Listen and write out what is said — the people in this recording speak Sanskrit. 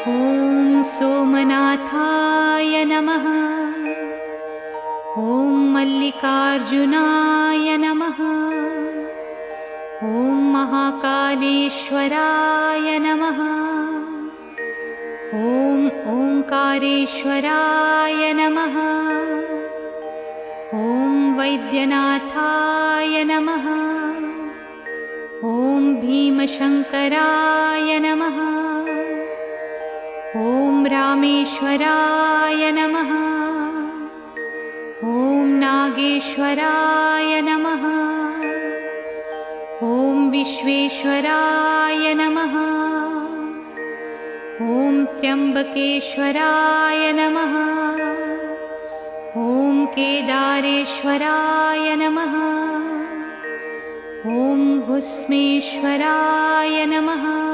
ॐ सोमनाथाय नमः। ॐ मल्लिकार्जुनाय नमः। ॐ महाकालेश्वराय नमः। ॐ ओंकारेश्वराय नमः। ॐ वैद्यनाथाय नमः। ॐ भीमशंकराय नमः। ॐ रामेश्वराय नमः। ॐ नागेश्वराय नमः। ॐ विश्वेश्वराय नमः। ॐ त्र्यंबकेश्वराय नमः। ॐ केदारेश्वराय नमः। ॐ भुस्मेश्वराय नमः।